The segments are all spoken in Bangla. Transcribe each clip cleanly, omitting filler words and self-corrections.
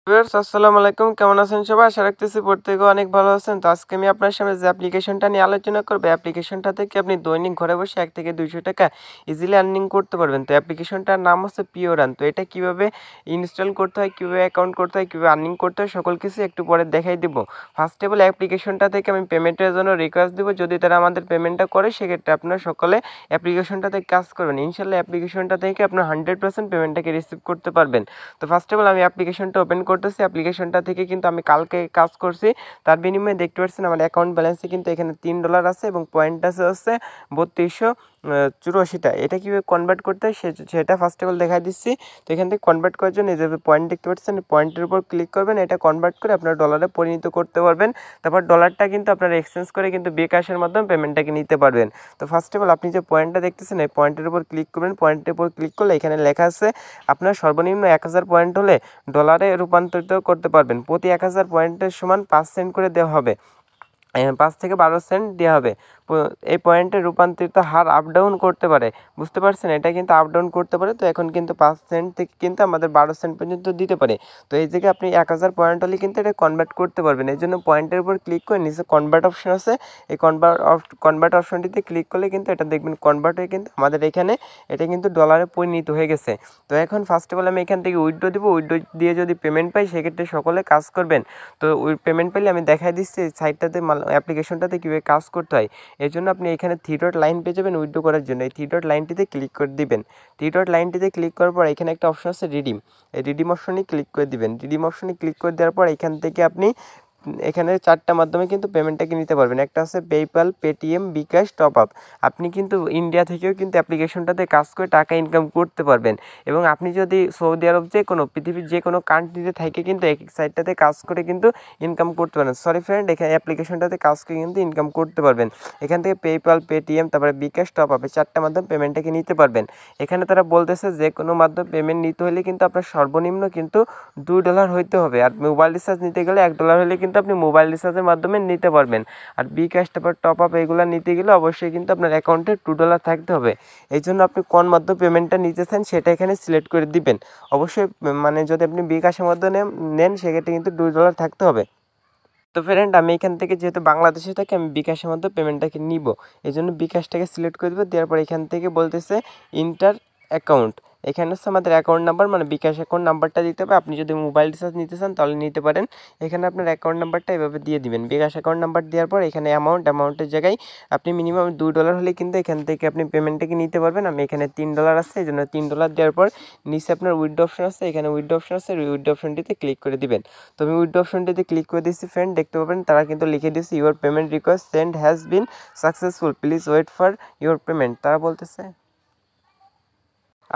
ভিউয়ার্স আসসালামু আলাইকুম, কেমন আছেন সবাই? আশা রাখতেছি প্রত্যেকে অনেক ভালো আছেন। তো আজকে আমি আপনার সামনে যে অ্যাপ্লিকেশনটা নিয়ে আলোচনা করব, অ্যাপ্লিকেশনটা থেকে আপনি দৈনিক ঘরে বসে ১ থেকে ২০০ টাকা ইজিলি আর্নিং করতে পারবেন। তো অ্যাপ্লিকেশনটার নাম হচ্ছে পিওরান। তো এটা কিভাবে ইনস্টল করতে হয়, কিভাবে অ্যাকাউন্ট করতে হয়, কিভাবে আর্নিং করতে হয়, সকল কিছু একটু পরে দেখাই দিব। ফার্স্ট অফ অল অ্যাপ্লিকেশনটা থেকে আমি পেমেন্টের জন্য রিকোয়েস্ট দিব। যদি তারা আমাদের পেমেন্টটা করে সেক্ষেত্রে আপনারা সকলে অ্যাপ্লিকেশনটাতে কাজ করবেন। ইনশাআল্লাহ অ্যাপ্লিকেশনটা থেকে আপনার 100% পেমেন্টটাকে রিসিভ করতে পারবেন। তো ফার্স্ট অফ অল আমি অ্যাপ্লিকেশনটা ওপেন করতেছি। অ্যাপ্লিকেশনটা থেকে কিন্তু আমি কালকে কাজ করছি, তার বিনিময়ে দেখতে পাচ্ছেন আমার অ্যাকাউন্ট ব্যালেন্সে কিন্তু এখানে $3 আছে এবং পয়েন্ট আছে হচ্ছে ৩২৮৪টা। এটা কীভাবে কনভার্ট করতে হয় সেটা ফার্স্ট অফ অল দেখাই দিচ্ছি। তো এখান থেকে কনভার্ট করার জন্য এই যে পয়েন্ট দেখতে পাচ্ছেন, পয়েন্টের উপর ক্লিক করবেন, এটা কনভার্ট করে আপনার ডলারে পরিণত করতে পারবেন। তারপর ডলারটা কিন্তু আপনারা এক্সচেঞ্জ করে কিন্তু বিকাশের মাধ্যমে পেমেন্টটাকে নিতে পারবেন। তো ফার্স্ট অফ অল আপনি যে পয়েন্টটা দেখতেছেন এই পয়েন্টের উপর ক্লিক করবেন। পয়েন্টের উপর ক্লিক করলে এখানে লেখা আছে আপনার সর্বনিম্ন ১,০০০ পয়েন্ট হলে ডলারে রূপান্তরিত করতে পারবেন। প্রতি ১,০০০ পয়েন্টের সমান ৫ সেন্ট করে দেওয়া হবে। ৫ থেকে ১২ সেন্ট দেওয়া হবে। এই পয়েন্টে রূপান্তরিত হার আপ ডাউন করতে পারে, বুঝতে পারছেন? এটা কিন্তু আপ ডাউন করতে পারে। তো এখন কিন্তু 5 সেন্ট থেকে কিন্তু আমাদের 12 সেন্ট পর্যন্ত দিতে পারে। তো এই জায়গায় আপনি ১,০০০ পয়েন্ট হলে কিন্তু এটা কনভার্ট করতে পারবেন। এই জন্য পয়েন্টের উপর ক্লিক করে নিচে কনভার্ট অপশন আছে, এই কনভার্ট অপশনটিতে ক্লিক করলে কিন্তু এটা দেখবেন কনভার্ট হয়ে কিন্তু আমাদের এখানে এটা কিন্তু ডলারে পরিণত হয়ে গেছে। তো এখন ফার্স্ট অফ অল আমি এখান থেকে উইথড্র দিব। উইথড্র দিয়ে যদি পেমেন্ট পাই সেক্ষেত্রে সকলে কাজ করবেন। তো ওই পেমেন্ট পেলে আমি দেখাই দিচ্ছি এই সাইটটাতে অ্যাপ্লিকেশনটাতে কীভাবে কাজ করতে হয়। এর জন্য আপনি এখানে 3 ডট লাইন পেয়ে যাবেন উইথড্র করার জন্য। এই 3 ডট লাইনটিতে ক্লিক করে দিবেন। 3 ডট লাইনটিতে ক্লিক করার পর এখানে একটা অপশন আছে রিডিম। এই রিডিম অপশনে ক্লিক করে দিবেন। রিডিম অপশনে ক্লিক করে দেওয়ার পর এখান থেকে আপনি এখানে 4টা মাধ্যমে কিন্তু পেমেন্টটাকে নিতে পারবেন। একটা আছে পেপ্যাল, পেটিএম, বিকাশ, টপ আপ। আপনি কিন্তু ইন্ডিয়া থেকেও কিন্তু অ্যাপ্লিকেশনটাতে কাজ করে টাকা ইনকাম করতে পারবেন। এবং আপনি যদি সৌদি আরব যে কোনো পৃথিবীর যে কোনো কান্ট্রিতে থেকে কিন্তু এই সাইটটাতে কাজ করে কিন্তু ইনকাম করতে পারেন। সরি ফ্রেন্ড, এখানে অ্যাপ্লিকেশনটাতে কাজ করে কিন্তু ইনকাম করতে পারবেন। এখান থেকে পেপ্যাল, পেটিএম, তারপরে বিকাশ, টপ আপে 4টা মাধ্যমে পেমেন্টটাকে নিতে পারবেন। এখানে তারা বলতেছে যে কোনো মাধ্যমে পেমেন্ট নিতে হলে কিন্তু আপনার সর্বনিম্ন কিন্তু $2 হইতে হবে। আর মোবাইল রিচার্জ নিতে গেলে $1 হলে কিন্তু আপনি মোবাইল রিচার্জের মাধ্যমে নিতে পারবেন। আর বিকাশ, তারপর টপ আপ এগুলো নিতে গেলে অবশ্যই কিন্তু আপনার অ্যাকাউন্টে $2 থাকতে হবে। এই জন্য আপনি কোন মাধ্যমে পেমেন্টটা নিতে চান সেটা এখানে সিলেক্ট করে দিবেন। অবশ্যই মানে যদি আপনি বিকাশের মাধ্যমে নেন সেক্ষেত্রে কিন্তু $2 থাকতে হবে। তো ফ্রেন্ড আমি এখান থেকে যেহেতু বাংলাদেশে থাকি আমি বিকাশের মধ্যে পেমেন্টটাকে নিব। এই জন্য বিকাশটাকে সিলেক্ট করে দেবো। দেওয়ার পর এখান থেকে বলতেছে ইন্টার অ্যাকাউন্ট। এখানে হচ্ছে আমাদের অ্যাকাউন্ট নাম্বার মানে বিকাশ অ্যাকাউন্ট নাম্বারটা দিতে হবে। আপনি যদি মোবাইল রিচার্জ নিতে চান তাহলে নিতে পারেন। এখানে আপনার অ্যাকাউন্ট নাম্বারটা এভাবে দিয়ে দিবেন। বিকাশ অ্যাকাউন্ট নাম্বার দেওয়ার পর এখানে অ্যামাউন্টের জায়গায় আপনি মিনিমাম $2 হলে কিন্তু এখান থেকে আপনি পেমেন্টটাকে নিতে পারবেন। আমি এখানে $3 আছে, এই জন্য $3 দেওয়ার পর নিচে আপনার উইথড্র অপশন আছে, এখানে উইথড্র অপশন আছে, উইথড্র অপশনটিতে ক্লিক করে দিবেন। তো আমি উইথড্র অপশনটিতে ক্লিক করে দিচ্ছি ফ্রেন্ড, দেখতে পাবেন তারা কিন্তু লিখে দিয়েছে your payment request send has been successful, please wait for your payment. তারা বলতেছে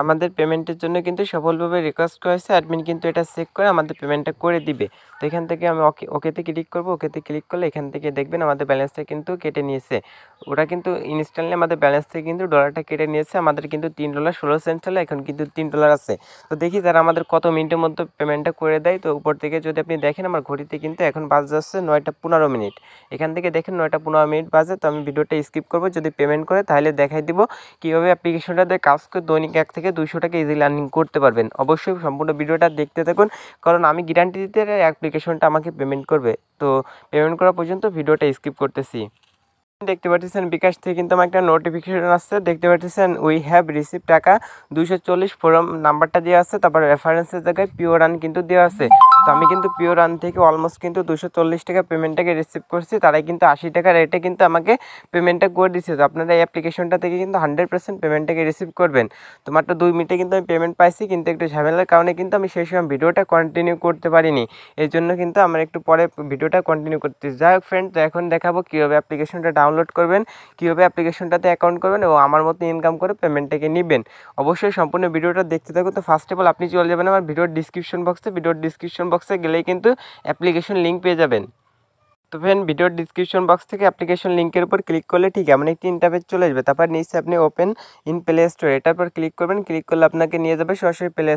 আমাদের পেমেন্টের জন্য কিন্তু সফলভাবে রিকোয়েস্ট করা হয়েছে। অ্যাডমিন কিন্তু এটা চেক করে আমাদের পেমেন্টটা করে দিবে। তো এখান থেকে আমি ওকেতে ক্লিক করব। ওকেতে ক্লিক করলে এখান থেকে দেখবেন আমাদের ব্যালেন্সটা কিন্তু কেটে নিয়েছে। ওরা কিন্তু ইনস্ট্যান্টলি আমাদের ব্যালেন্স থেকে কিন্তু ডলারটা কেটে নিয়েছে। আমাদের কিন্তু $3.16 ছিল, এখন কিন্তু $3 আছে। তো দেখি তারা আমাদের কত মিনিটের মধ্যে পেমেন্টটা করে দেয়। তো উপর থেকে যদি আপনি দেখেন আমার ঘড়িতে কিন্তু এখন বাজে যাচ্ছে 9টা 15 মিনিট। এখান থেকে দেখেন 9টা 15 মিনিট বাজে। তো আমি ভিডিওটা স্কিপ করব। যদি পেমেন্ট করে তাহলে দেখাই দিব কীভাবে অ্যাপ্লিকেশনটাতে কাজ করে দৈনিক 1 থেকে 200 টাকা ইজিলি আর্নিং করতে পারবেন। অবশ্যই সম্পূর্ণ ভিডিওটা দেখতে থাকুন, কারণ আমি গ্যারান্টি দিতে অ্যাপ্লিকেশনটা আমাকে পেমেন্ট করবে। তো পেমেন্ট করা পর্যন্ত ভিডিওটা স্কিপ করতেছি। দেখতে পাচ্ছেন বিকাশ থেকে কিন্তু আমার একটা নোটিফিকেশন আসছে, দেখতে পাচ্ছেন উই হ্যাভ রিসিভ টাকা 240 ফোরাম নাম্বারটা দেওয়া আছে, তারপর রেফারেন্সের জায়গায় পিওর রান কিন্তু দেওয়া আছে। তো আমি কিন্তু পিওর রান থেকে অলমোস্ট কিন্তু 240 টাকা পেমেন্টটাকে রিসিভ করছি। তারাই কিন্তু 80 টাকা রেটে কিন্তু আমাকে পেমেন্টটা করে দিচ্ছে। তো আপনারা এই অ্যাপ্লিকেশনটা থেকে কিন্তু 100% পেমেন্টটাকে রিসিভ করবেন। তো মাত্র 2 মিনিটে কিন্তু আমি পেমেন্ট পাইছি, কিন্তু একটু ঝামেলার কারণে কিন্তু আমি সেই সময় ভিডিওটা কন্টিনিউ করতে পারিনি। এই জন্য কিন্তু আমার একটু পরে ভিডিওটা কন্টিনিউ করতেছি। যাই হোক ফ্রেন্ড, তো এখন দেখাবো কীভাবে অ্যাপ্লিকেশনটা ডাউনলোড করবেন, কীভাবে অ্যাপ্লিকেশনটাতে অ্যাকাউন্ট করবেন এবং আমার মতো ইনকাম করে পেমেন্টটাকে নেবেন। অবশ্যই সম্পূর্ণ ভিডিওটা দেখতে থাকুন। তো ফার্স্ট অফ অল আপনি চলে যাবেন আমার ভিডিওর ডিসক্রিপশন বক্সে গেলেই কিন্তু অ্যাপ্লিকেশন লিঙ্ক পেয়ে যাবেন। তো ফ্রেন্ড ভিডিওর ডিসক্রিপশন বক্স থেকে অ্যাপ্লিকেশন লিঙ্কের উপর ক্লিক করলে ঠিক এমন একটি ইন্টারফেস চলে আসবে। তারপর নিচে আপনি ওপেন ইন প্লে স্টোর এটার পর ক্লিক করবেন। ক্লিক করলে আপনাকে নিয়ে যাবে সরাসরি প্লে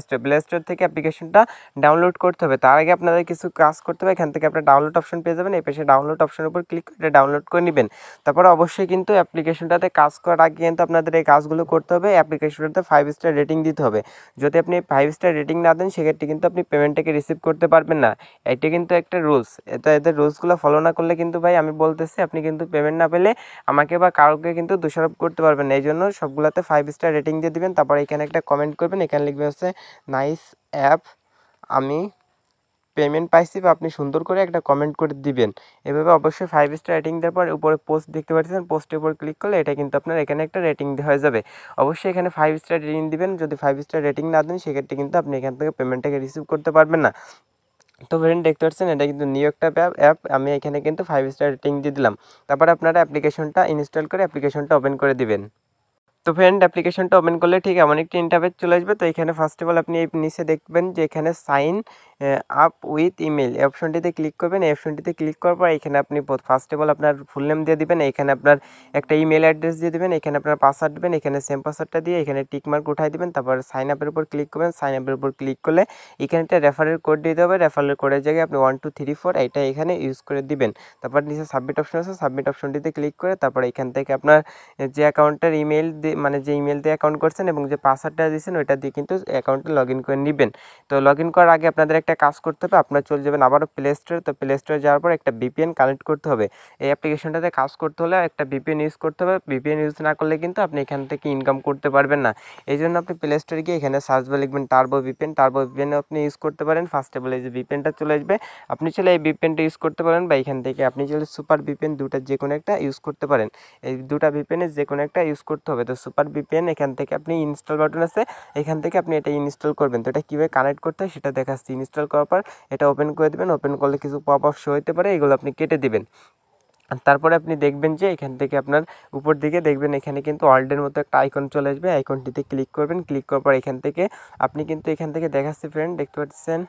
স্টোর থেকে অ্যাপ্লিকেশনটা ডাউনলোড করতে হবে। তার আগে আপনাদের কিছু কাজ করতে হবে। এখান থেকে আপনার ডাউনলোড অপশন পেয়ে যাবেন। এই পাশে ডাউনলোড অপশনের উপর ক্লিক করে এটা ডাউনলোড করে নেবেন। তারপর অবশ্যই কিন্তু অ্যাপ্লিকেশনটাতে কাজ করার আগে কিন্তু আপনাদের এই কাজগুলো করতে হবে। অ্যাপ্লিকেশনটাতে 5 স্টার রেটিং দিতে হবে। যদি আপনি 5 স্টার রেটিং না দেন সেক্ষেত্রে কিন্তু আপনি পেমেন্টটাকে রিসিভ করতে পারবেন না। এটা কিন্তু একটা রুলস। এদের রুলসগুলো ফলো না করলে কিন্তু ভাই আমি বলতেছি আপনি কিন্তু পেমেন্ট না পেলে আমাকে বা কাউকে কিন্তু দোষারোপ করতে পারবেন না। এই জন্য সবগুলোতে 5 স্টার রেটিং দিয়ে দিবেন। তারপর এখানে একটা কমেন্ট করবেন। এখানে লিখবেন হচ্ছে নাইস অ্যাপ, আমি পেমেন্ট পাইছি, বা আপনি সুন্দর করে একটা কমেন্ট করে দিবেন। এভাবে অবশ্যই 5 স্টার রেটিং দেওয়ার পর উপরে পোস্ট দেখতে পাচ্ছেন, পোস্টের উপর ক্লিক করলে এটা কিন্তু আপনার এখানে একটা রেটিং হয়ে যাবে। অবশ্যই এখানে 5 স্টার রেটিং দিবেন। যদি 5 স্টার রেটিং না দেন সেক্ষেত্রে কিন্তু আপনি এখান থেকে পেমেন্টটাকে রিসিভ করতে পারবেন না। তো ফ্রেন্ড দেখতে পাচ্ছেন এটা কিন্তু নিউ একটা অ্যাপ, আমি এখানে কিন্তু 5 স্টার রেটিং দিয়ে দিলাম। তারপর আপনারা অ্যাপ্লিকেশনটা ইনস্টল করে অ্যাপ্লিকেশনটা ওপেন করে দিবেন। তো ফ্রেন্ড অ্যাপ্লিকেশনটা ওপেন করলে ঠিক এমন একটি ইন্টারফেস চলে আসবে। তো এখানে ফার্স্ট অফ অল আপনি এই নিচে দেখবেন যে এখানে সাইন আপ উইথ ইমেল এই অপশনটিতে ক্লিক করবেন। এই অপশনটিতে ক্লিক করার পর এখানে আপনি ফার্স্ট অফ অল আপনার ফুল নেম দিয়ে দিবেন। এখানে আপনার একটা ইমেল অ্যাড্রেস দিয়ে দিবেন। এখানে আপনার পাসওয়ার্ড দেবেন। এখানে সেম পাসওয়ার্ডটা দিয়ে এখানে টিক মার্ক উঠাই দিবেন। তারপর সাইন আপের উপর ক্লিক করবেন। সাইন আপের উপর ক্লিক করলে এখানে একটা রেফারেল কোড দিতে হবে। রেফারেল কোডের জায়গায় আপনি 1 2 3 4 এটা এখানে ইউজ করে দিবেন। তারপর নিচে সাবমিট অপশন আছে, সাবমিট অপশনটিতে ক্লিক করে তারপর এখান থেকে আপনার যে অ্যাকাউন্টের ইমেল মানে যে ইমেল দিয়ে অ্যাকাউন্ট করছেন এবং যে পাসওয়ার্ডটা দিয়েছেন ওইটা দিয়ে কিন্তু অ্যাকাউন্টে লগ ইন করে নেবেন। তো লগ ইন করার আগে আপনাদের একটা কাজ করতে হবে। আপনারা চলে যাবেন আবারও প্লে স্টোরে। তো প্লে স্টোরে যাওয়ার পর একটা ভিপিএন কানেক্ট করতে হবে। এই অ্যাপ্লিকেশনটাতে কাজ করতে হলে একটা ভিপিএন ইউজ করতে হবে। ভিপিএন ইউজ না করলে কিন্তু আপনি এখান থেকে ইনকাম করতে পারবেন না। এই জন্য আপনি প্লে স্টোরে গিয়ে এখানে সার্চ বারে লিখবেন টার্বো ভিপিএন। টার্বো ভিপিএনও আপনি ইউজ করতে পারেন। ফার্স্ট অফ অল এই যে ভিপিএনটা চলে আসবে, আপনি চলে এই ভিপিএনটা ইউজ করতে পারেন, বা এখান থেকে আপনি চলে সুপার ভিপিএন, দুটার যে কোনো একটা ইউজ করতে পারেন। এই দুটা ভিপিএনের যে কোনো একটা ইউজ করতে হবে। তো সুপার ভিপিএন এখান থেকে আপনি ইনস্টল বাটন আছে, এখান থেকে আপনি এটা ইনস্টল করবেন। তো এটা কীভাবে কানেক্ট করতে হয় সেটা দেখাচ্ছি। ইনস্টল করার পর এটা ওপেন করে দেবেন। ওপেন করলে কিছু পপ আপ শো হতে পারে, এগুলো আপনি কেটে দেবেন। তারপরে আপনি দেখবেন যে এখান থেকে আপনার উপর দিকে দেখবেন এখানে কিন্তু ওয়ার্ল্ডের মতো একটা আইকন চলে আসবে। আইকনটিতে ক্লিক করবেন। ক্লিক করার পর এখান থেকে আপনি কিন্তু এখান থেকে দেখাচ্ছি ফ্রেন্ড, দেখতে পাচ্ছেন।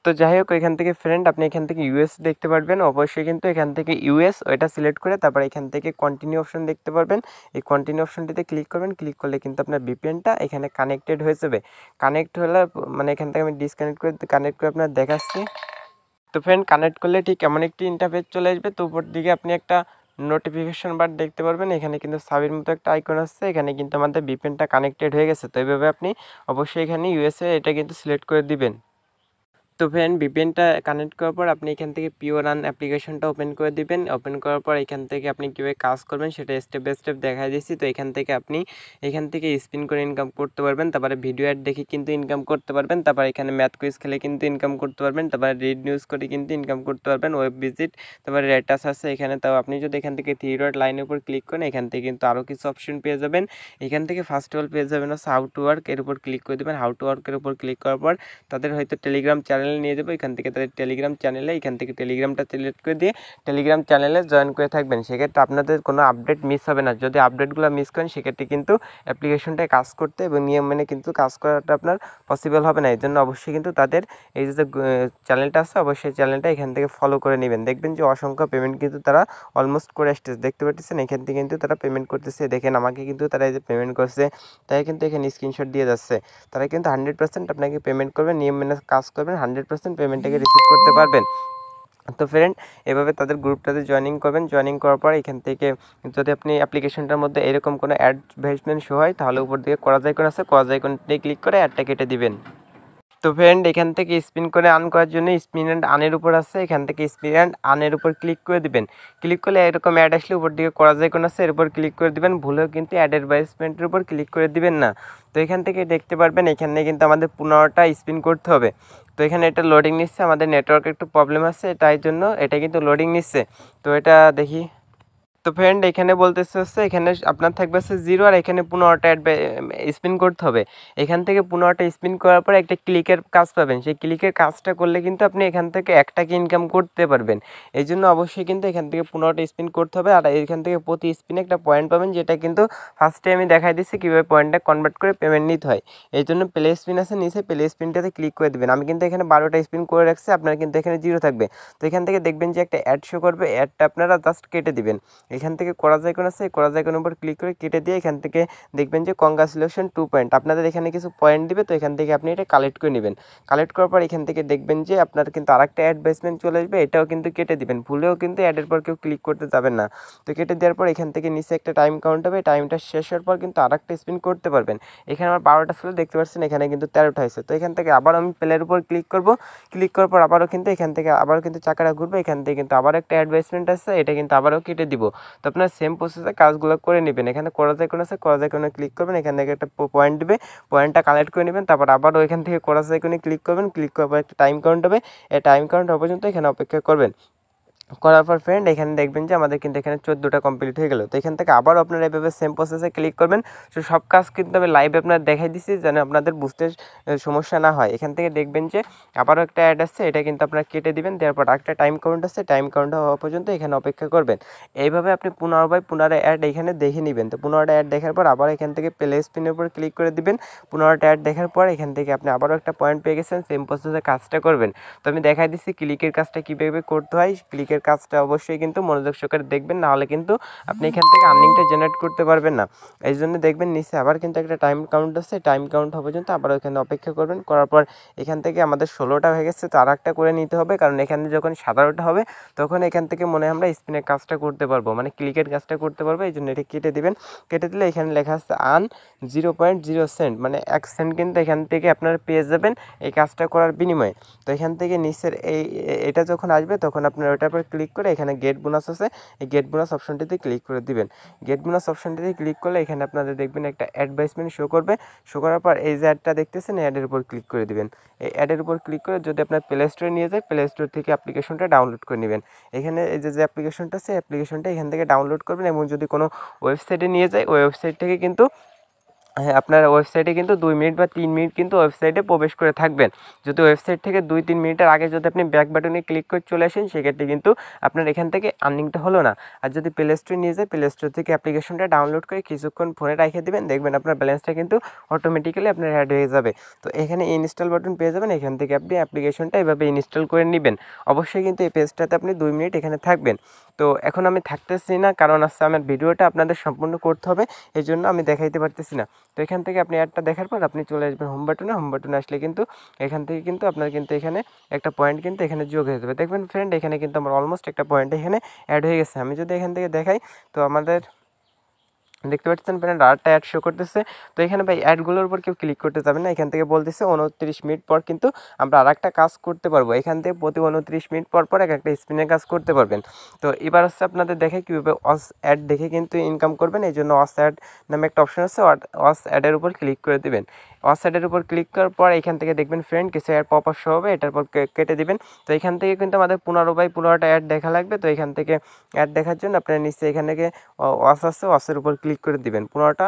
তো যাই হোক এখান থেকে ফ্রেন্ড আপনি এখান থেকে ইউএস দেখতে পারবেন। অবশ্যই কিন্তু এখান থেকে ইউএস ওইটা সিলেক্ট করে তারপর এখান থেকে কন্টিনিউ অপশন দেখতে পারবেন। এই কন্টিনিউ অপশনটিতে ক্লিক করবেন। ক্লিক করলে কিন্তু আপনার ভিপিএনটা এখানে কানেক্টেড হয়ে যাবে। কানেক্ট হলে মানে এখান থেকে আমি ডিসকানেক্ট করে কানেক্ট করে আপনার দেখাচ্ছি। তো ফ্রেন্ড কানেক্ট করলে ঠিক এমন একটি ইন্টারফেস চলে আসবে। তো উপর দিকে আপনি একটা নোটিফিকেশন বার দেখতে পারবেন। এখানে কিন্তু সাবির মতো একটা আইকন আসছে, এখানে কিন্তু আমাদের ভিপিএনটা কানেক্টেড হয়ে গেছে। তো এইভাবে আপনি অবশ্যই এখানে ইউএসএ এটা কিন্তু সিলেক্ট করে দিবেন। তো ফ্রেন্ড ভিপিএনটা কানেক্ট করার পর আপনি এখান থেকে পিওর রান অ্যাপ্লিকেশনটা ওপেন করে দিবেন। ওপেন করার পর এখান থেকে আপনি কীভাবে কাজ করবেন সেটা স্টেপ বাই স্টেপ দেখাই দিচ্ছি। তো এখান থেকে আপনি এখান থেকে স্পিন করে ইনকাম করতে পারবেন। তারপরে ভিডিও অ্যাড দেখে কিন্তু ইনকাম করতে পারবেন। তারপর এখানে ম্যাথ কুইজ খেলে কিন্তু ইনকাম করতে পারবেন। তারপরে রিড নিউজ করে কিন্তু ইনকাম করতে পারবেন। ওয়েব ভিজিট, তারপরে রেটাস আছে এখানে। তাও আপনি যদি এখান থেকে থ্রি ডট লাইনের উপর ক্লিক করেন এখান থেকে কিন্তু আরও কিছু অপশন পেয়ে যাবেন। এখান থেকে ফার্স্ট অফ অল পেয়ে যাবেন হচ্ছে হাউ টু ওয়ার্ক, এর উপর ক্লিক করে দেবেন। হাউ টু ওয়ার্কের উপর ক্লিক করার পর তাদের হয়তো টেলিগ্রাম চ্যানেলে নিয়ে যাবো। এখান থেকে তাদের টেলিগ্রাম চ্যানেলে এখান থেকে টেলিগ্রামটা সিলেক্ট করে দিয়ে টেলিগ্রাম চ্যানেলে জয়েন করে থাকবেন। সেক্ষেত্রে আপনাদের কোনো আপডেট মিস হবে না। যদি আপডেটগুলো মিস করেন সেক্ষেত্রে কিন্তু অ্যাপ্লিকেশনটায় কাজ করতে এবং নিয়ম মেনে কিন্তু কাজ করাটা আপনার পসিবল হবে না। এই জন্য অবশ্যই কিন্তু তাদের এই যে চ্যানেলটা আছে অবশ্যই চ্যানেলটা এখান থেকে ফলো করে নেবেন। দেখবেন যে অসংখ্য পেমেন্ট কিন্তু তারা অলমোস্ট করে আসতেছে, দেখতে পাচ্ছেন। এখান থেকে কিন্তু তারা পেমেন্ট করতেছে, দেখেন আমাকে কিন্তু তারা এই যে পেমেন্ট করছে তাই কিন্তু এখানে স্ক্রিনশট দিয়ে যাচ্ছে। তারা কিন্তু 100% আপনাকে পেমেন্ট করবে, নিয়ম মেনে কাজ করবেন, 100% পেমেন্টটাকে রিসিভ করতে পারবেন। তো ফ্রেন্ড এভাবে তাদের গ্রুপটাতে জয়েনিং করবেন। জয়েনিং করার পর এখান থেকে যদি আপনি অ্যাপ্লিকেশনটার মধ্যে এরকম কোনো অ্যাডভার্টাইজমেন্ট শো হয় তাহলে উপর দিকে করা যায় কোন আছে, করা যায় কোনটি ক্লিক করে অ্যাডটা কেটে দিবেন। তো ফ্রেন্ড এখান থেকে স্পিন করে আর্ন করার জন্য স্পিন অ্যান্ড আর্নের উপর আছে, এখান থেকে স্পিন অ্যান্ড আর্নের উপর ক্লিক করে দিবেন। ক্লিক করলে এরকম অ্যাড আসলে উপর দিকে করা যায় কোন আছে এর উপর ক্লিক করে দিবেন। ভুলেও কিন্তু অ্যাডভার্টাইজমেন্টের উপর ক্লিক করে দিবেন না। তো এখান থেকে দেখতে পারবেন এখানে কিন্তু আমাদের 15টা স্পিন করতে হবে। তো এখানে এটা লোডিং নিচ্ছে, আমাদের নেটওয়ার্কে একটু প্রবলেম আছে তাই জন্য এটা কিন্তু লোডিং নিচ্ছে। তো এটা দেখি। তো তো ফ্রেন্ড এখানে বলতেছে হচ্ছে এখানে আপনার থাকবে হচ্ছে 0 আর এখানে 15টা অ্যাড স্পিন করতে হবে। এখান থেকে 15টা স্পিন করার পর একটা ক্লিকের কাজ পাবেন, সেই ক্লিকের কাজটা করলে কিন্তু আপনি এখান থেকে 1 টাকা ইনকাম করতে পারবেন। এই জন্য অবশ্যই কিন্তু এখান থেকে 15টা স্পিন করতে হবে আর এখান থেকে প্রতি স্পিনে একটা পয়েন্ট পাবেন, যেটা কিন্তু ফার্স্টে আমি দেখাই দিচ্ছি কীভাবে পয়েন্টটা কনভার্ট করে পেমেন্ট নিতে হয়। এই জন্য প্লে স্পিন আছে নিচে, প্লে স্পিনটাতে ক্লিক করে দেবেন। আমি কিন্তু এখানে 12টা স্পিন করে রাখছি, আপনার কিন্তু এখানে 0 থাকবে। তো এখান থেকে দেখবেন যে একটা অ্যাড শো করবে, অ্যাডটা আপনারা জাস্ট কেটে দিবেন। এখান থেকে করা যায় কোন আছে, করা যায় কোনোর উপর ক্লিক করে কেটে দিয়ে এখান থেকে দেখবেন যে কংগ্রাচুলেশন 2 পয়েন্ট আপনাদের এখানে কিছু পয়েন্ট দিবে। তো এখান থেকে আপনি এটা কালেক্ট করে নেবেন। কালেক্ট করার পর এখান থেকে দেখবেন যে আপনার কিন্তু আরেকটা অ্যাডভার্টাইজমেন্ট চলে আসবে, এটাও কিন্তু কেটে দিবেন। ভুলেও কিন্তু অ্যাডের পর কেউ ক্লিক করতে যাবেন না। তো কেটে দেওয়ার পর এখান থেকে নিচে একটা টাইম কাউন্ট হবে, টাইমটা শেষ হওয়ার পর কিন্তু আরেকটা স্পিন করতে পারবেন। এখানে আমার 12টা ছিল দেখতে পাচ্ছেন, এখানে কিন্তু 13টা হয়েছে। তো এখান থেকে আবার আমি প্লের উপর ক্লিক করব, ক্লিক করার পর আবারও কিন্তু এখান থেকে আবারও কিন্তু চাকাটা ঘুরবে, এখান থেকে কিন্তু আবার একটা অ্যাডভার্টাইজমেন্ট আছে, এটা কিন্তু আবারও কেটে দিব। তো আপনার সেম প্রসেসে কাজগুলো করে নেবেন। এখানে করা যায় কোন আছে, করা যায় কোনে ক্লিক করবেন, এখান থেকে একটা পয়েন্ট দিবে, পয়েন্টটা কালেক্ট করে নেবেন। তারপর আবারও এখান থেকে করা যায় কোনে ক্লিক করবেন, ক্লিক করার পর একটা টাইম কাউন্ট হবে, এই টাইম কাউন্ট হওয়া পর্যন্ত এখানে অপেক্ষা করবেন। করার পর ফ্রেন্ড এখানে দেখবেন যে আমাদের কিন্তু এখানে 14টা কমপ্লিট হয়ে গেল। তো এখান থেকে আবার আপনারা এভাবে সেম প্রসেসে ক্লিক করবেন। তো সব কাজ কিন্তু আমি লাইভে আপনার দেখাই দিচ্ছি যেন আপনাদের বুঝতে সমস্যা না হয়। এখান থেকে দেখবেন যে আবারও একটা অ্যাড আসছে, এটা কিন্তু আপনারা কেটে দিবেন। তারপর একটা টাইম কাউন্ট আছে, টাইম কাউন্ট হওয়া পর্যন্ত এখানে অপেক্ষা করবেন। এইভাবে আপনি পুনরায় অ্যাড এখানে দেখে নেবেন। তো 15টা অ্যাড দেখার পর আবার এখান থেকে প্লে স্পিনের উপর ক্লিক করে দিবেন। 15টা অ্যাড দেখার পর এখান থেকে আপনি আবারও একটা পয়েন্ট পেয়ে গেছেন, সেম প্রসেসে কাজটা করবেন। তো আমি দেখাই দিচ্ছি ক্লিকের কাজটা কীভাবে করতে হয়। ক্লিকের কাজটা অবশ্যই কিন্তু মনোযোগ সহকারে দেখবেন, নাহলে কিন্তু আপনি এখান থেকে আর্নিংটা জেনারেট করতে পারবেন না। এই জন্য দেখবেন নিচে আবার কিন্তু একটা টাইম কাউন্ট আছে, টাইম কাউন্ট হওয়া পর্যন্ত আবার ওখানে অপেক্ষা করবেন। করার পর এখান থেকে আমাদের 16টা হয়ে গেছে, তো আর একটা করে নিতে হবে, কারণ এখানে যখন 17টা হবে তখন এখান থেকে মনে হয় আমরা স্পিনের কাজটা করতে পারবো, মানে ক্লিকের কাজটা করতে পারবো। এই জন্য এটা কেটে দিবেন। কেটে দিলে এখানে লেখা আছে 0.0 সেন্ট, মানে 1 সেন্ট কিন্তু এখান থেকে আপনারা পেয়ে যাবেন এই কাজটা করার বিনিময়ে। তো এখান থেকে নিচের এটা যখন আসবে তখন আপনারা ওটার উপর ক্লিক করে এখানে গেট বোনাস আছে, এই গেট বোনাস অপশনটিতে ক্লিক করে দিবেন। গেট বোনাস অপশনটিতে ক্লিক করলে এখানে আপনাদের দেখবেন একটা অ্যাডভার্টাইজমেন্ট শো করবে। শো করার পর এই যে অ্যাডটা দেখতেছেন, এই অ্যাডের উপর ক্লিক করে দিবেন। এই অ্যাডের উপর ক্লিক করে যদি আপনার প্লে স্টোরে নিয়ে যায়, প্লে স্টোর থেকে অ্যাপ্লিকেশনটা ডাউনলোড করে নেবেন। এখানে এই যে অ্যাপ্লিকেশনটা আছে, অ্যাপ্লিকেশনটা এখান থেকে ডাউনলোড করবেন এবং যদি কোনো ওয়েবসাইটে নিয়ে যায়, ওই ওয়েবসাইট থেকে কিন্তু হ্যাঁ, আপনার ওয়েবসাইটে কিন্তু 2 মিনিট বা 3 মিনিট কিন্তু ওয়েবসাইটে প্রবেশ করে থাকবেন। যদি ওয়েবসাইট থেকে 2-3 মিনিটের আগে যদি আপনি ব্যাক বাটনে ক্লিক করে চলে আসেন, সেক্ষেত্রে কিন্তু আপনার এখান থেকে আর্নিংটা হলো না। আর যদি প্লে স্টোরে নিয়ে যায়, প্লে স্টোর থেকে অ্যাপ্লিকেশনটা ডাউনলোড করে কিছুক্ষণ ফোনে রেখে দেবেন, দেখবেন আপনার ব্যালেন্সটা কিন্তু অটোমেটিক্যালি আপনার অ্যাড হয়ে যাবে। তো এখানে ইনস্টল বাটন পেয়ে যাবেন, এখান থেকে আপনি অ্যাপ্লিকেশনটা এভাবে ইনস্টল করে নেবেন। অবশ্যই কিন্তু এই পেজটাতে আপনি 2 মিনিট এখানে থাকবেন। তো এখন আমি থাকতেছি না, কারণ আছে আমার ভিডিওটা আপনাদের সম্পূর্ণ করতে হবে, এই জন্য আমি দেখাইতে পারতেছি না। তো এখান থেকে আপনি অ্যাডটা দেখার পর আপনি চলে আসবেন হোম বাটনে। হোম বাটনে আসলে কিন্তু এখান থেকে কিন্তু আপনার কিন্তু এখানে একটা পয়েন্ট কিন্তু এখানে যোগ হয়ে যাবে। দেখবেন ফ্রেন্ড এখানে কিন্তু আমার অলমোস্ট একটা পয়েন্ট এখানে অ্যাড হয়ে গেছে। আমি যদি এখান থেকে দেখাই, তো আমাদের দেখতে পাচ্ছেন ফ্রেন্ড আরেকটা অ্যাড শো করতেছে। তো এখানে ভাই অ্যাডগুলোর উপর কেউ ক্লিক করতে যাবেন না। এখান থেকে বলতেছে 29 মিনিট পর কিন্তু আমরা আরেকটা কাজ করতে পারবো। এখান থেকে প্রতি 29 মিনিট পর পর একটা স্পিনের কাজ করতে পারবেন। তো এবার হচ্ছে আপনাদের দেখে কীভাবে ওয়াচ অ্যাড দেখে কিন্তু ইনকাম করবেন। এই জন্য ওয়াচ অ্যাড নামে একটা অপশন আছে, ওয়াচ অ্যাডের উপর ক্লিক করে দেবেন। ওয়াচ অ্যাডের উপর ক্লিক করার পর এখান থেকে দেখবেন ফ্রেন্ড কিছু অ্যাড পপ আপ শো হবে, এটার পর কেটে দিবেন। তো এখান থেকে কিন্তু আমাদের 15/15টা অ্যাড দেখা লাগবে। তো এখান থেকে অ্যাড দেখার জন্য আপনার নিচে এখান থেকে ওয়াচ আছে, ওয়াচের উপর ক্লিক করে দিবেন। 15টা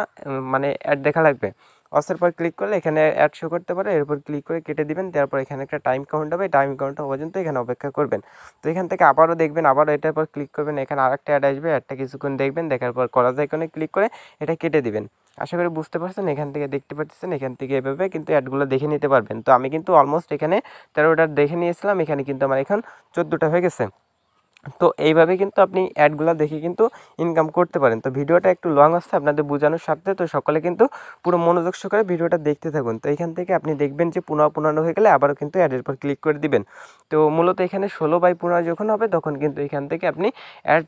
মানে অ্যাড দেখা লাগবে। ওয়াচের পর ক্লিক করলে এখানে অ্যাড শো করতে পারে, এর উপর ক্লিক করে কেটে দিবেন। তারপর এখানে একটা টাইম কাউন্ট হবে, টাইম কাউন্ট হওয়া পর্যন্ত এখানে অপেক্ষা করবেন। তো এখান থেকে আবারও দেখবেন, আবারও এটার পর ক্লিক করবেন, এখানে আরেকটা অ্যাড আসবে, অ্যাডটা কিছুক্ষণ দেখবেন, দেখার পর করা যায় এখানে ক্লিক করে এটা কেটে দিবেন। আশা করি বুঝতে পারছেন। এখান থেকে দেখতে পাচ্ছেন, এখান থেকে এভাবে কিন্তু অ্যাডগুলো দেখে নিতে পারবেন। তো আমি কিন্তু অলমোস্ট এখানে 13টা দেখে নিয়েছিলাম, এখানে কিন্তু আমার এখন 14টা হয়ে গেছে। তো এইভাবে কিন্তু আপনি অ্যাডগুলো দেখে কিন্তু ইনকাম করতে পারেন। তো ভিডিওটা একটু লং আসছে আপনাদের বোঝানোর স্বার্থে, তো সকলে কিন্তু পুরো মনোযোগ সহকারে ভিডিওটা দেখতে থাকুন। তো এখান থেকে আপনি দেখবেন যে 15 হয়ে গেলে আবারও কিন্তু অ্যাডের পর ক্লিক করে দিবেন। তো মূলত এখানে 16/15 যখন হবে তখন কিন্তু এখান থেকে আপনি অ্যাড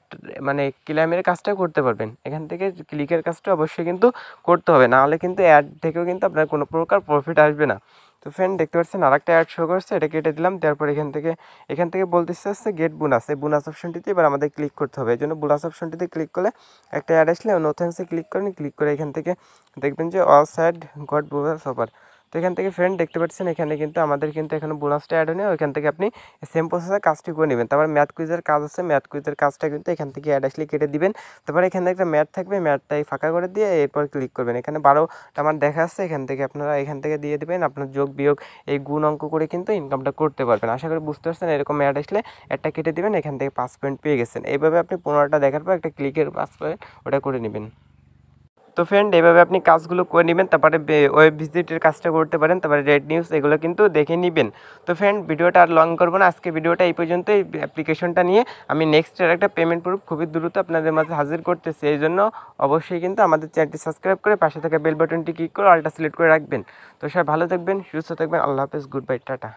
মানে ক্লেমের কাজটা করতে পারবেন। এখান থেকে ক্লিকের কাজটা অবশ্যই কিন্তু করতে হবে, নাহলে কিন্তু অ্যাড থেকেও কিন্তু আপনার কোনো প্রকার প্রফিট আসবে না। তো ফ্রেন্ড দেখতে পাচ্ছেন আরেকটা অ্যাড শো করছে, এটা কেটে দিলাম। তারপর এখান থেকে বলতেছে হচ্ছে গেট বোনাস, এই বোনাস অপশনটিতে এবার আমাদের ক্লিক করতে হবে। এই জন্য বোনাস অপশনটিতে ক্লিক করলে একটা অ্যাড আসলে নো থ্যাঙ্কসে ক্লিক করেন। ক্লিক করে এখান থেকে দেখবেন যে all side goat bonus offer. তো তো এখান থেকে ফ্রেন্ড দেখতে পাচ্ছেন এখানে কিন্তু আমাদের কিন্তু এখানে বোনাসটা অ্যাড হয়নি, ওইখান থেকে আপনি সেম প্রসেসে কাজটি করে নেবেন। তারপর ম্যাথ কুইজের কাজ আছে, ম্যাথ কুইজের কাজটা কিন্তু এখান থেকে অ্যাড আসলে কেটে দিবেন। তারপর এখানে একটা ম্যাথ থাকবে, ম্যাথটাই ফাঁকা করে দিয়ে এরপর ক্লিক করবেন। এখানে 12টা আমার দেখা আসছে, এখান থেকে আপনারা এখান থেকে দিয়ে দেবেন। আপনার যোগ বিয়োগ এই গুণ অঙ্ক করে কিন্তু ইনকামটা করতে পারবেন। আশা করি বুঝতে পারছেন। এরকম অ্যাড আসলে একটা কেটে দিবেন, এখান থেকে 5 পয়েন্ট পেয়ে গেছেন। এইভাবে আপনি 15টা দেখার পর একটা ক্লিকের 5 পয়েন্ট ওটা করে নেবেন। তো ফ্রেন্ড এইভাবে আপনি কাজগুলো করে নেবেন, তারপরে ওয়েব ভিজিটের কাজটা করতে পারেন, তারপরে রেড নিউজ এগুলো কিন্তু দেখে নেবেন। তো ফ্রেন্ড ভিডিওটা আর লং করবো না, আজকে ভিডিওটা এই পর্যন্ত। এই অ্যাপ্লিকেশনটা নিয়ে আমি নেক্সট একটা পেমেন্ট প্রুফ খুবই দ্রুত আপনাদের মাঝে হাজির করতেছি। এই জন্য অবশ্যই কিন্তু আমাদের চ্যানেলটি সাবস্ক্রাইব করে পাশে থাকা বেল বাটনটি ক্লিক করে অলটা সিলেক্ট করে রাখবেন। তো সবাই ভালো থাকবেন, সুস্থ থাকবেন। আল্লাহ হাফেজ, গুড বাই, টাটা।